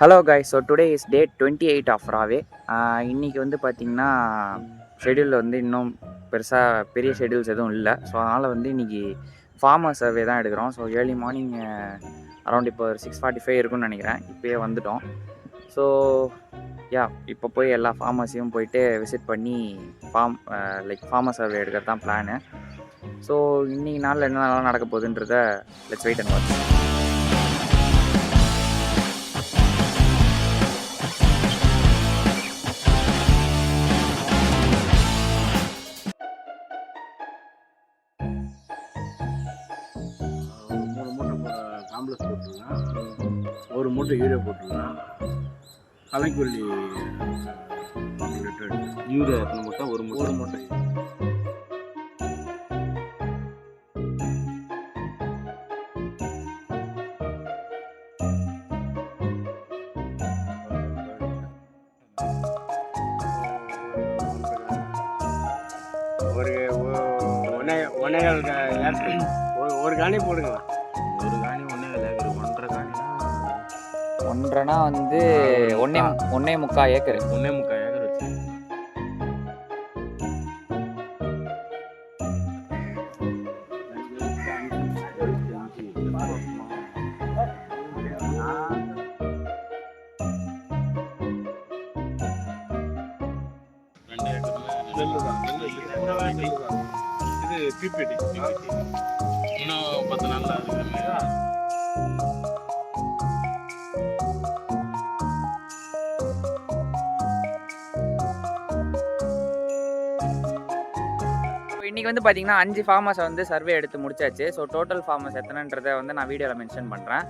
Hello guys, so today is day 28 of ராவே. இன்றைக்கி வந்து பார்த்திங்கன்னா ஷெடியூலில் வந்து இன்னும் பெரிய ஷெடியூல்ஸ் எதுவும் இல்லை. ஸோ அதனால் வந்து இன்றைக்கி ஃபார்மர் சர்வே தான் எடுக்கிறோம். ஸோ ஏர்லி மார்னிங் அரௌண்ட் இப்போ ஒரு 6:45 இருக்குன்னு நினைக்கிறேன். இப்போயே வந்துட்டோம். ஸோ இப்போ போய் எல்லா ஃபார்மர்ஸையும் போயிட்டு விசிட் பண்ணி ஃபார்மர் சர்வே எடுக்கிறது தான் பிளானு. ஸோ இன்றைக்கி நாளில் என்னென்னலாம் நடக்க போகுதுன்றத let's wait and watch. Complex போட்டுருக்கேன், ஒரு மூட்டை யூரியா போட்டுருக்கேன், கலைக்கொல்லி லிட்டர் யூரியா எத்தனை மூட்டை? ஒரு மூட்டை. ஒரு காணி போடுங்க. ஒரு காணி 1.5 ஏக்கர். 1.5 காணினா 1.5னா வந்து 1.25 ஏக்கர். 1.25 ஏக்கர் வச்சு இது பிபிடி இன்னும் 10 நாள்ல இருக்கிற மாதிரி. இன்றைக்கி வந்து பார்த்திங்கன்னா 5 ஃபார்மர்ஸை வந்து சர்வே எடுத்து முடிச்சாச்சு. ஸோ டோட்டல் ஃபார்மர்ஸ் எத்தனைன்றதை வந்து நான் வீடியோவில் மென்ஷன் பண்ணுறேன்.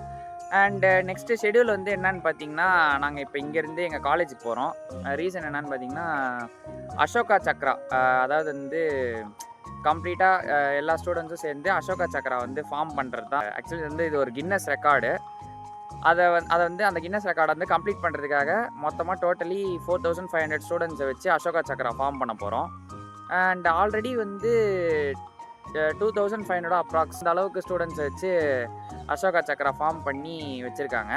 அண்ட் நெக்ஸ்ட்டு ஷெடியூல் வந்து என்னன்னு பார்த்தீங்கன்னா, நாங்கள் இப்போ இங்கேருந்து எங்கள் காலேஜுக்கு போகிறோம். ரீசன் என்னன்னு பார்த்தீங்கன்னா, அசோகா சக்ரா, அதாவது வந்து கம்ப்ளீட்டாக எல்லா ஸ்டூடெண்ட்ஸும் சேர்ந்து அசோகா சக்ரா வந்து ஃபார்ம் பண்ணுறது தான். ஆக்சுவலி வந்து இது ஒரு கின்னஸ் ரெக்கார்டு. அதை வந்து அந்த கின்னஸ் ரெக்கார்டை வந்து கம்ப்ளீட் பண்ணுறதுக்காக மொத்தமாக டோட்டலி 4500 ஸ்டூடெண்ட்ஸை வச்சு அசோகா சக்ரா ஃபார்ம் பண்ண போகிறோம். அண்ட் ஆல்ரெடி வந்து 2500 அப்ராக்ஸ் இந்த அளவுக்கு ஸ்டூடெண்ட்ஸை வச்சு அசோகா சக்ரா ஃபார்ம் பண்ணி வச்சுருக்காங்க.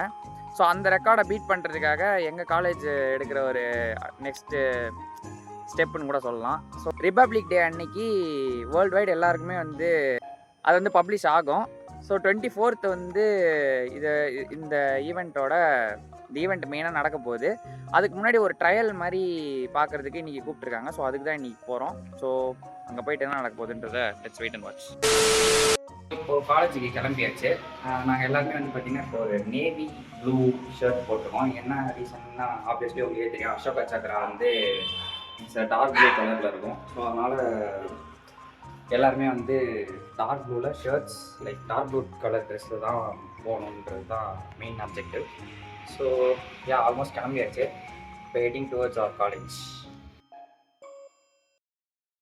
ஸோ அந்த ரெக்கார்டை பீட் பண்ணுறதுக்காக எங்கள் காலேஜ் எடுக்கிற ஒரு நெக்ஸ்ட்டு ஸ்டெப்புன்னு கூட சொல்லலாம். ஸோ ரிப்பப்ளிக் டே அன்னைக்கு வேர்ல்டு வைடு எல்லாருக்குமே வந்து அது வந்து பப்ளிஷ் ஆகும். ஸோ 24th வந்து இந்த ஈவெண்ட் மெயினாக நடக்க போகுது. அதுக்கு முன்னாடி ஒரு ட்ரையல் மாதிரி பார்க்குறதுக்கு இன்றைக்கி கூப்பிட்ருக்காங்க. ஸோ அதுக்கு தான் இன்றைக்கி போகிறோம். ஸோ அங்கே போயிட்டு என்ன நடக்க போகுதுன்றதை லெட்ஸ் வெயிட் அண்ட் வாட்ச். இப்போது காலேஜுக்கு கிளம்பியாச்சு. நாங்கள் எல்லாருமே வந்து பார்த்திங்கன்னா இப்போ ஒரு நேவி ப்ளூ ஷர்ட் போட்டிருக்கோம். என்ன ரீசன்னா ஆப்வியஸ்லி உங்களுக்கே தெரியும், அசோகா சக்ரா வந்து டார்க் ப்ளூ கலரில் இருக்கும். ஸோ அதனால் எல்லாருமே வந்து டார்க் ப்ளூவில் ஷர்ட்ஸ் டார்க் ப்ளூ கலர் ட்ரெஸ்ஸில் தான் போகணுன்றது தான் மெயின் அப்ஜெக்டிவ். ஸோ ஆல்மோஸ்ட் கிளம்பியாச்சு. இப்போ ஹெட்டிங் டுவர்ட்ஸ் அவர் காலேஜ்.